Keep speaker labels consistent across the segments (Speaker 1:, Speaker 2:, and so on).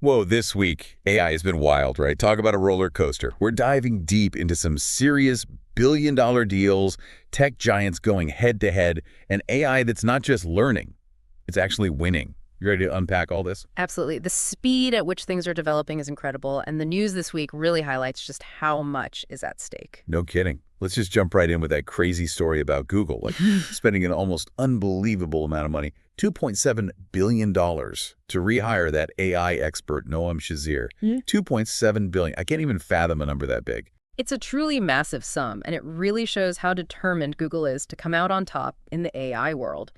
Speaker 1: Whoa, this week, AI has been wild, right? Talk about a roller coaster. We're diving deep into some serious billion-dollar deals, tech giants going head-to-head, and AI that's not just learning, it's actually winning. You ready to unpack all this?
Speaker 2: Absolutely. The speed at which things are developing is incredible, and the news this week really highlights just how much is at stake.
Speaker 1: No kidding. Let's just jump right in with that crazy story about Google, like spending an almost unbelievable amount of money, $2.7 billion to rehire that AI expert, Noam Shazir.
Speaker 2: Yeah.
Speaker 1: $2.7 billion. I can't even fathom a number that big.
Speaker 2: It's a truly massive sum, and it really shows how determined Google is to come out on top in the AI world.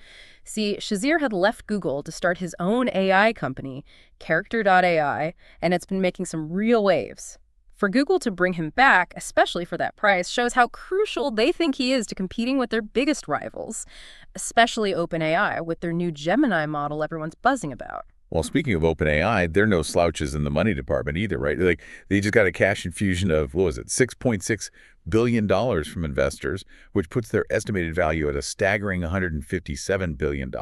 Speaker 2: See, Shazir had left Google to start his own AI company, Character.ai, and it's been making some real waves. For Google to bring him back, especially for that price, shows how crucial they think he is to competing with their biggest rivals, especially OpenAI with their new Gemini model everyone's buzzing about.
Speaker 1: Well, speaking of OpenAI, they're no slouches in the money department either, right? Like they just got a cash infusion of, what was it, $6.6 billion from investors, which puts their estimated value at a staggering $157 billion.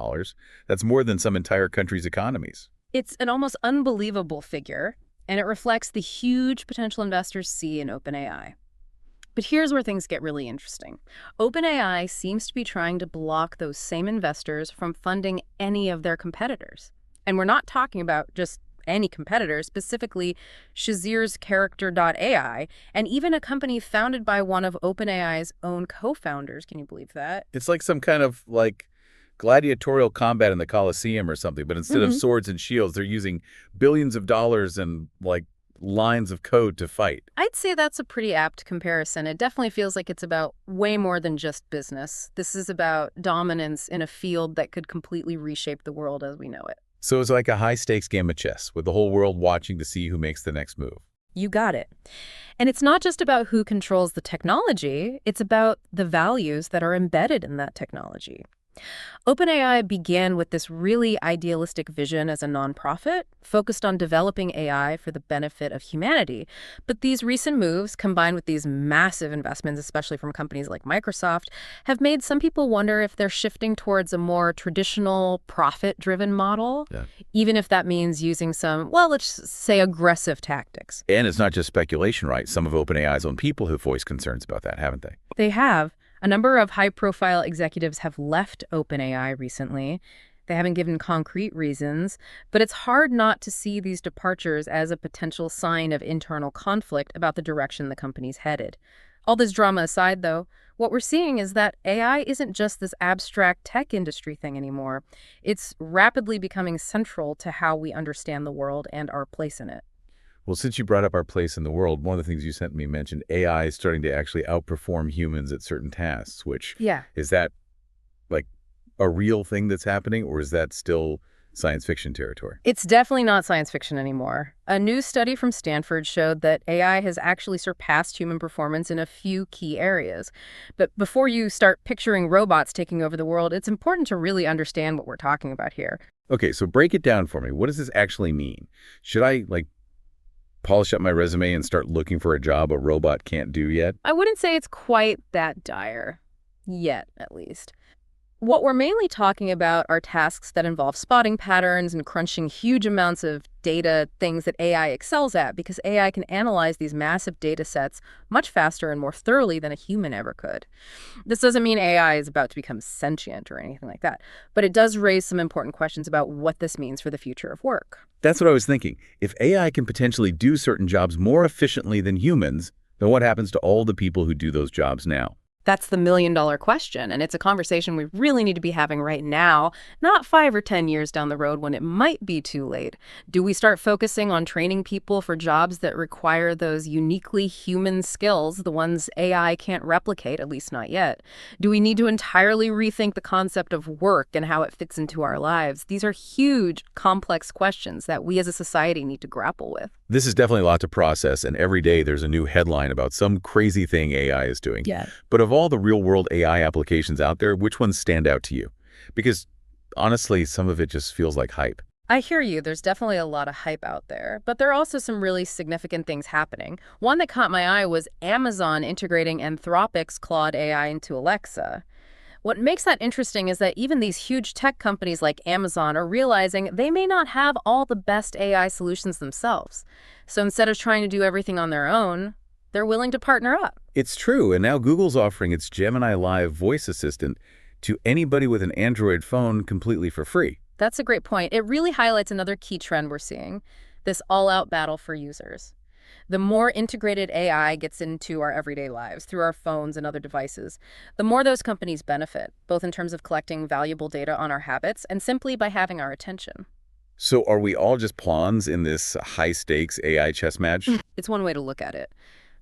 Speaker 1: That's more than some entire country's economies.
Speaker 2: It's an almost unbelievable figure, and it reflects the huge potential investors see in OpenAI. But here's where things get really interesting. OpenAI seems to be trying to block those same investors from funding any of their competitors. And we're not talking about just any competitor, specifically Shazir's Character.ai, and even a company founded by one of OpenAI's own co-founders. Can you believe that?
Speaker 1: It's like some kind of gladiatorial combat in the Colosseum or something, but instead of swords and shields, they're using billions of dollars and lines of code to fight.
Speaker 2: I'd say that's a pretty apt comparison. It definitely feels like it's about way more than just business. This is about dominance in a field that could completely reshape the world as we know it.
Speaker 1: So it's like a high-stakes game of chess, with the whole world watching to see who makes the next move.
Speaker 2: You got it. And it's not just about who controls the technology, it's about the values that are embedded in that technology. OpenAI began with this really idealistic vision as a nonprofit, focused on developing AI for the benefit of humanity. But these recent moves, combined with these massive investments, especially from companies like Microsoft, have made some people wonder if they're shifting towards a more traditional profit-driven model, even if that means using some, well, let's say aggressive tactics.
Speaker 1: And it's not just speculation, right? Some of OpenAI's own people have voiced concerns about that, haven't they?
Speaker 2: They have. A number of high-profile executives have left OpenAI recently. They haven't given concrete reasons, but it's hard not to see these departures as a potential sign of internal conflict about the direction the company's headed. All this drama aside, though, what we're seeing is that AI isn't just this abstract tech industry thing anymore. It's rapidly becoming central to how we understand the world and our place in it.
Speaker 1: Well, since you brought up our place in the world, one of the things you sent me mentioned AI is starting to actually outperform humans at certain tasks, which is that like a real thing that's happening, or is that still science fiction territory?
Speaker 2: It's definitely not science fiction anymore. A new study from Stanford showed that AI has actually surpassed human performance in a few key areas. But before you start picturing robots taking over the world, it's important to really understand what we're talking about here.
Speaker 1: Okay, so break it down for me. What does this actually mean? Should I polish up my resume and start looking for a job a robot can't do yet?
Speaker 2: I wouldn't say it's quite that dire. Yet, at least. What we're mainly talking about are tasks that involve spotting patterns and crunching huge amounts of data, things that AI excels at, because AI can analyze these massive data sets much faster and more thoroughly than a human ever could. This doesn't mean AI is about to become sentient or anything like that, but it does raise some important questions about what this means for the future of work.
Speaker 1: That's what I was thinking. If AI can potentially do certain jobs more efficiently than humans, then what happens to all the people who do those jobs now?
Speaker 2: That's the million-dollar question, and it's a conversation we really need to be having right now, not 5 or 10 years down the road when it might be too late. Do we start focusing on training people for jobs that require those uniquely human skills, the ones AI can't replicate, at least not yet? Do we need to entirely rethink the concept of work and how it fits into our lives? These are huge, complex questions that we as a society need to grapple with.
Speaker 1: This is definitely a lot to process, and every day there's a new headline about some crazy thing AI is doing. But of all the real-world AI applications out there, which ones stand out to you? Because honestly, some of it just feels like hype.
Speaker 2: I hear you. There's definitely a lot of hype out there, but there are also some really significant things happening. One that caught my eye was Amazon integrating Anthropic's Claude AI into Alexa. What makes that interesting is that even these huge tech companies like Amazon are realizing they may not have all the best AI solutions themselves. So instead of trying to do everything on their own, they're willing to partner up.
Speaker 1: It's true, and now Google's offering its Gemini Live voice assistant to anybody with an Android phone completely for free.
Speaker 2: That's a great point. It really highlights another key trend we're seeing, this all-out battle for users. The more integrated AI gets into our everyday lives through our phones and other devices, the more those companies benefit, both in terms of collecting valuable data on our habits and simply by having our attention.
Speaker 1: So are we all just pawns in this high-stakes AI chess match?
Speaker 2: It's one way to look at it.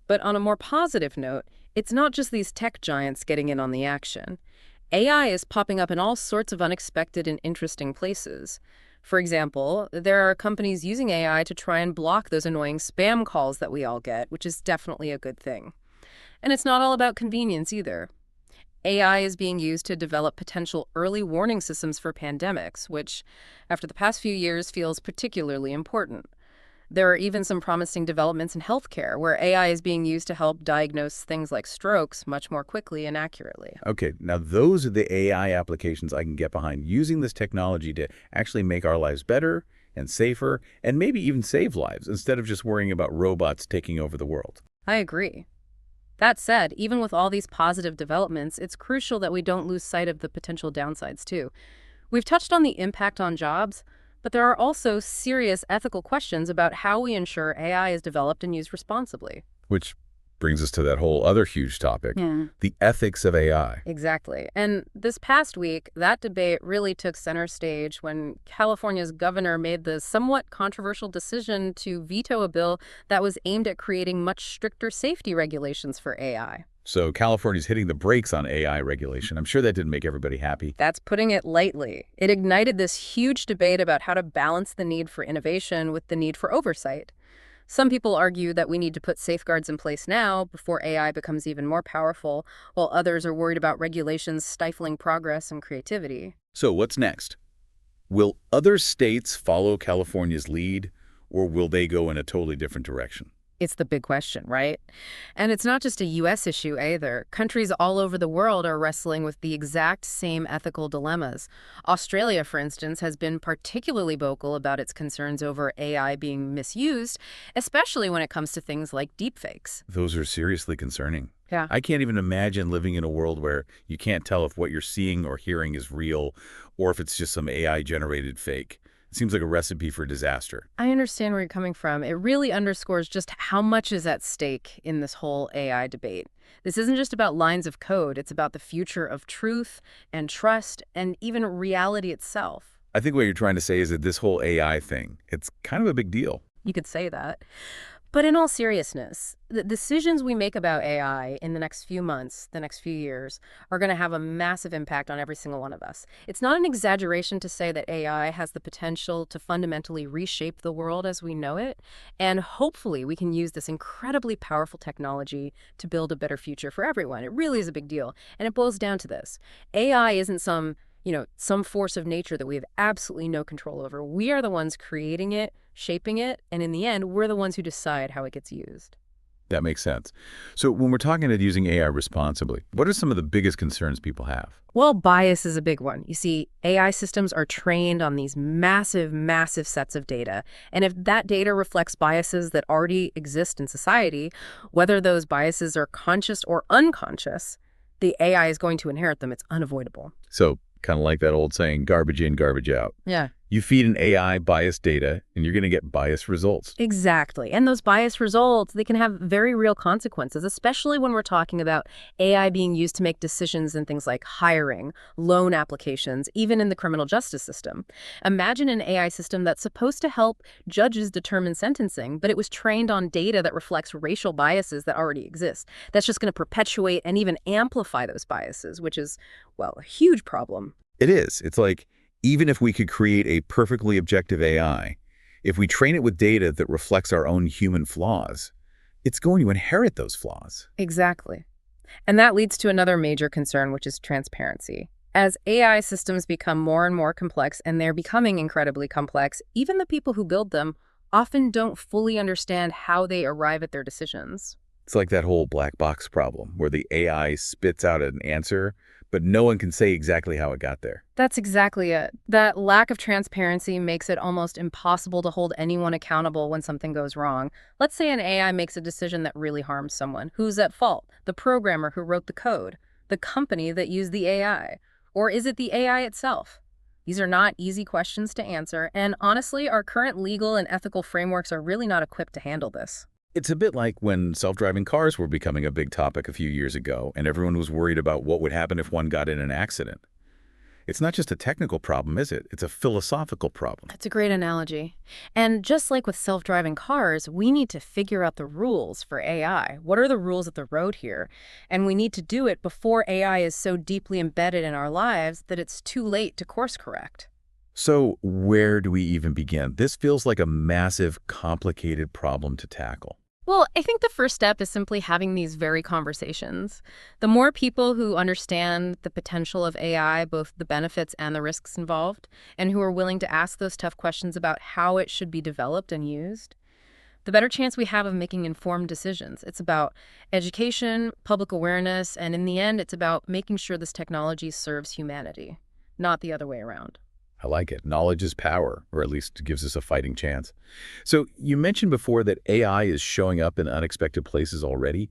Speaker 2: But on a more positive note, it's not just these tech giants getting in on the action. AI is popping up in all sorts of unexpected and interesting places. For example, there are companies using AI to try and block those annoying spam calls that we all get, which is definitely a good thing. And it's not all about convenience either. AI is being used to develop potential early warning systems for pandemics, which, after the past few years, feels particularly important. There are even some promising developments in healthcare, where AI is being used to help diagnose things like strokes much more quickly and accurately.
Speaker 1: Okay, now those are the AI applications I can get behind, using this technology to actually make our lives better and safer and maybe even save lives instead of just worrying about robots taking over the world.
Speaker 2: I agree. That said, even with all these positive developments, it's crucial that we don't lose sight of the potential downsides, too. We've touched on the impact on jobs, but there are also serious ethical questions about how we ensure AI is developed and used responsibly.
Speaker 1: Which brings us to that whole other huge topic,
Speaker 2: Yeah.
Speaker 1: the ethics of AI.
Speaker 2: Exactly. And this past week, that debate really took center stage when California's governor made the somewhat controversial decision to veto a bill that was aimed at creating much stricter safety regulations for AI.
Speaker 1: So California's hitting the brakes on AI regulation. I'm sure that didn't make everybody happy.
Speaker 2: That's putting it lightly. It ignited this huge debate about how to balance the need for innovation with the need for oversight. Some people argue that we need to put safeguards in place now before AI becomes even more powerful, while others are worried about regulations stifling progress and creativity.
Speaker 1: So what's next? Will other states follow California's lead, or will they go in a totally different direction?
Speaker 2: It's the big question, right? And it's not just a U.S. issue either. Countries all over the world are wrestling with the exact same ethical dilemmas. Australia, for instance, has been particularly vocal about its concerns over AI being misused, especially when it comes to things like deepfakes.
Speaker 1: Those are seriously concerning.
Speaker 2: Yeah.
Speaker 1: I can't even imagine living in a world where you can't tell if what you're seeing or hearing is real or if it's just some AI-generated fake. It seems like a recipe for disaster.
Speaker 2: I understand where you're coming from. It really underscores just how much is at stake in this whole AI debate. This isn't just about lines of code. It's about the future of truth and trust and even reality itself.
Speaker 1: I think what you're trying to say is that this whole AI thing, it's kind of a big deal.
Speaker 2: You could say that. But in all seriousness, the decisions we make about AI in the next few months, the next few years, are going to have a massive impact on every single one of us. It's not an exaggeration to say that AI has the potential to fundamentally reshape the world as we know it, and hopefully we can use this incredibly powerful technology to build a better future for everyone. It really is a big deal, and it boils down to this. AI isn't some force of nature that we have absolutely no control over. We are the ones creating it, shaping it, and in the end, we're the ones who decide how it gets used.
Speaker 1: That makes sense. So when we're talking about using AI responsibly, what are some of the biggest concerns people have?
Speaker 2: Well, bias is a big one. You see, AI systems are trained on these massive, massive sets of data. And if that data reflects biases that already exist in society, whether those biases are conscious or unconscious, the AI is going to inherit them. It's unavoidable.
Speaker 1: So kind of like that old saying, garbage in, garbage out.
Speaker 2: Yeah.
Speaker 1: You feed an AI biased data, and you're going to get biased results.
Speaker 2: Exactly. And those biased results, they can have very real consequences, especially when we're talking about AI being used to make decisions in things like hiring, loan applications, even in the criminal justice system. Imagine an AI system that's supposed to help judges determine sentencing, but it was trained on data that reflects racial biases that already exist. That's just going to perpetuate and even amplify those biases, which is, well, a huge problem.
Speaker 1: It is. It's like, even if we could create a perfectly objective AI, if we train it with data that reflects our own human flaws, it's going to inherit those flaws.
Speaker 2: Exactly. And that leads to another major concern, which is transparency. As AI systems become more and more complex, and they're becoming incredibly complex, even the people who build them often don't fully understand how they arrive at their decisions.
Speaker 1: It's like that whole black box problem where the AI spits out an answer, but no one can say exactly how it got there.
Speaker 2: That's exactly it. That lack of transparency makes it almost impossible to hold anyone accountable when something goes wrong. Let's say an AI makes a decision that really harms someone. Who's at fault? The programmer who wrote the code? The company that used the AI? Or is it the AI itself? These are not easy questions to answer, and honestly, our current legal and ethical frameworks are really not equipped to handle this.
Speaker 1: It's a bit like when self-driving cars were becoming a big topic a few years ago, and everyone was worried about what would happen if one got in an accident. It's not just a technical problem, is it? It's a philosophical problem.
Speaker 2: That's a great analogy. And just like with self-driving cars, we need to figure out the rules for AI. What are the rules of the road here? And we need to do it before AI is so deeply embedded in our lives that it's too late to course correct.
Speaker 1: So where do we even begin? This feels like a massive, complicated problem to tackle.
Speaker 2: Well, I think the first step is simply having these very conversations. The more people who understand the potential of AI, both the benefits and the risks involved, and who are willing to ask those tough questions about how it should be developed and used, the better chance we have of making informed decisions. It's about education, public awareness, and in the end, it's about making sure this technology serves humanity, not the other way around.
Speaker 1: I like it. Knowledge is power, or at least gives us a fighting chance. So you mentioned before that AI is showing up in unexpected places already.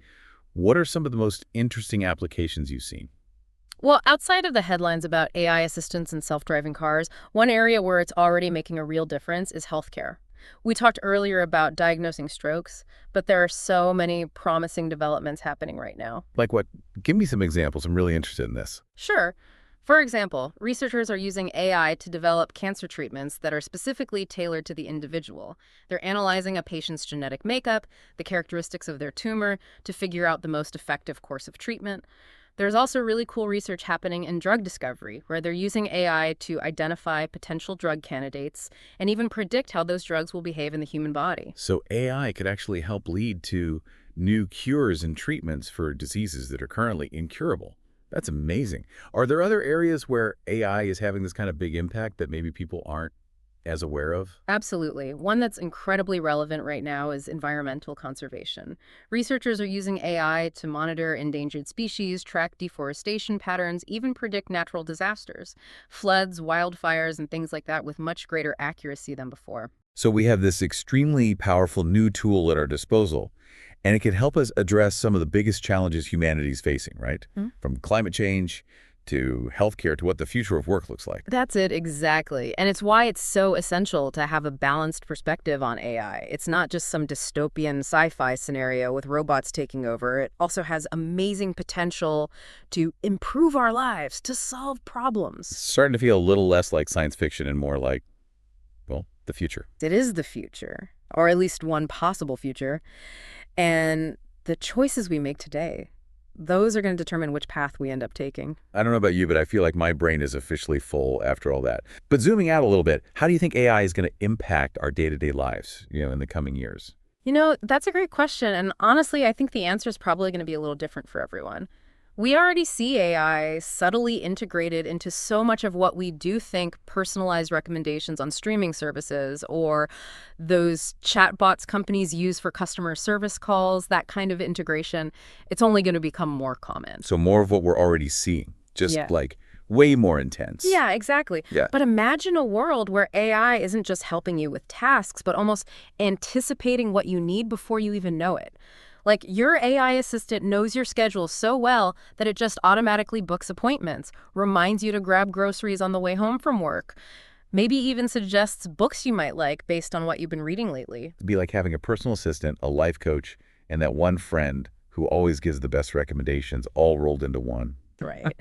Speaker 1: What are some of the most interesting applications you've seen?
Speaker 2: Well, outside of the headlines about AI assistants and self-driving cars, one area where it's already making a real difference is healthcare. We talked earlier about diagnosing strokes, but there are so many promising developments happening right now.
Speaker 1: Like what? Give me some examples. I'm really interested in this.
Speaker 2: Sure. For example, researchers are using AI to develop cancer treatments that are specifically tailored to the individual. They're analyzing a patient's genetic makeup, the characteristics of their tumor, to figure out the most effective course of treatment. There's also really cool research happening in drug discovery, where they're using AI to identify potential drug candidates and even predict how those drugs will behave in the human body.
Speaker 1: So AI could actually help lead to new cures and treatments for diseases that are currently incurable. That's amazing. Are there other areas where AI is having this kind of big impact that maybe people aren't as aware of?
Speaker 2: Absolutely. One that's incredibly relevant right now is environmental conservation. Researchers are using AI to monitor endangered species, track deforestation patterns, even predict natural disasters, floods, wildfires, and things like that with much greater accuracy than before.
Speaker 1: So we have this extremely powerful new tool at our disposal, and it can help us address some of the biggest challenges humanity is facing, right? From climate change to healthcare to what the future of work looks like.
Speaker 2: That's it, exactly. And it's why it's so essential to have a balanced perspective on AI. It's not just some dystopian sci-fi scenario with robots taking over. It also has amazing potential to improve our lives, to solve problems.
Speaker 1: It's starting to feel a little less like science fiction and more like, well, the future.
Speaker 2: It is the future, or at least one possible future. And the choices we make today, those are going to determine which path we end up taking.
Speaker 1: I don't know about you, but I feel like my brain is officially full after all that. But zooming out a little bit, how do you think AI is going to impact our day-to-day lives, in the coming years?
Speaker 2: That's a great question. And honestly, I think the answer is probably going to be a little different for everyone. We already see AI subtly integrated into so much of what we do think personalized recommendations on streaming services or those chatbots companies use for customer service calls, that kind of integration. It's only going to become more common.
Speaker 1: So more of what we're already seeing, just
Speaker 2: Yeah.
Speaker 1: like way more intense.
Speaker 2: Yeah, exactly.
Speaker 1: Yeah.
Speaker 2: But imagine a world where AI isn't just helping you with tasks, but almost anticipating what you need before you even know it. Like your AI assistant knows your schedule so well that it just automatically books appointments, reminds you to grab groceries on the way home from work, maybe even suggests books you might like based on what you've been reading lately.
Speaker 1: It'd be like having a personal assistant, a life coach, and that one friend who always gives the best recommendations all rolled into one.
Speaker 2: Right.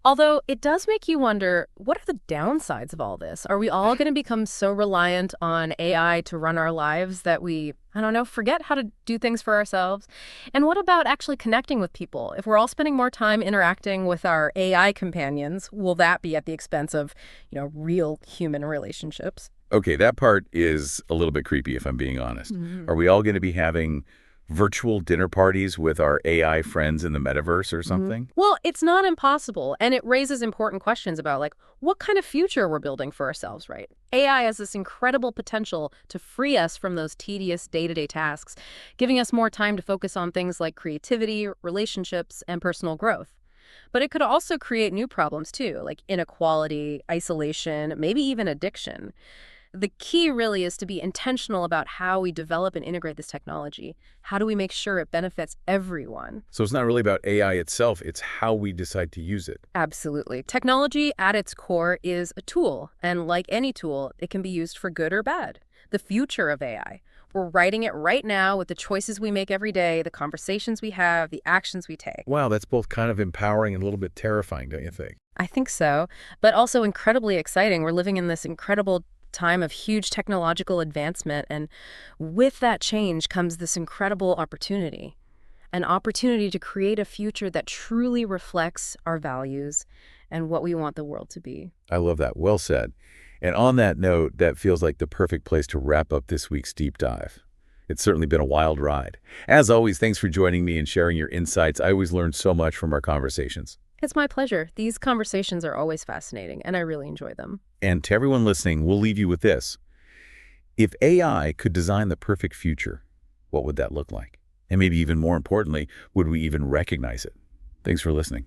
Speaker 2: Although it does make you wonder, what are the downsides of all this? Are we all going to become so reliant on AI to run our lives that we, forget how to do things for ourselves? And what about actually connecting with people? If we're all spending more time interacting with our AI companions, will that be at the expense of, real human relationships?
Speaker 1: Okay, that part is a little bit creepy if I'm being honest. Are we all going to be having virtual dinner parties with our AI friends in the metaverse or something?
Speaker 2: Well, it's not impossible, and it raises important questions about, what kind of future we're building for ourselves, right? AI has this incredible potential to free us from those tedious day-to-day tasks, giving us more time to focus on things like creativity, relationships, and personal growth. But it could also create new problems too, like inequality, isolation, maybe even addiction. The key really is to be intentional about how we develop and integrate this technology. How do we make sure it benefits everyone?
Speaker 1: So it's not really about AI itself, it's how we decide to use it.
Speaker 2: Absolutely. Technology at its core is a tool, and like any tool, it can be used for good or bad. The future of AI. We're writing it right now with the choices we make every day, the conversations we have, the actions we take.
Speaker 1: Wow, that's both kind of empowering and a little bit terrifying, don't you think?
Speaker 2: I think so, but also incredibly exciting. We're living in this incredible time of huge technological advancement, and with that change comes this incredible opportunity. An opportunity to create a future that truly reflects our values and what we want the world to be.
Speaker 1: I love that. Well said. And on that note, that feels like the perfect place to wrap up this week's deep dive. It's certainly been a wild ride. As always, thanks for joining me and sharing your insights. I always learn so much from our conversations.
Speaker 2: It's my pleasure. These conversations are always fascinating, and I really enjoy them.
Speaker 1: And to everyone listening, we'll leave you with this. If AI could design the perfect future, what would that look like? And maybe even more importantly, would we even recognize it? Thanks for listening.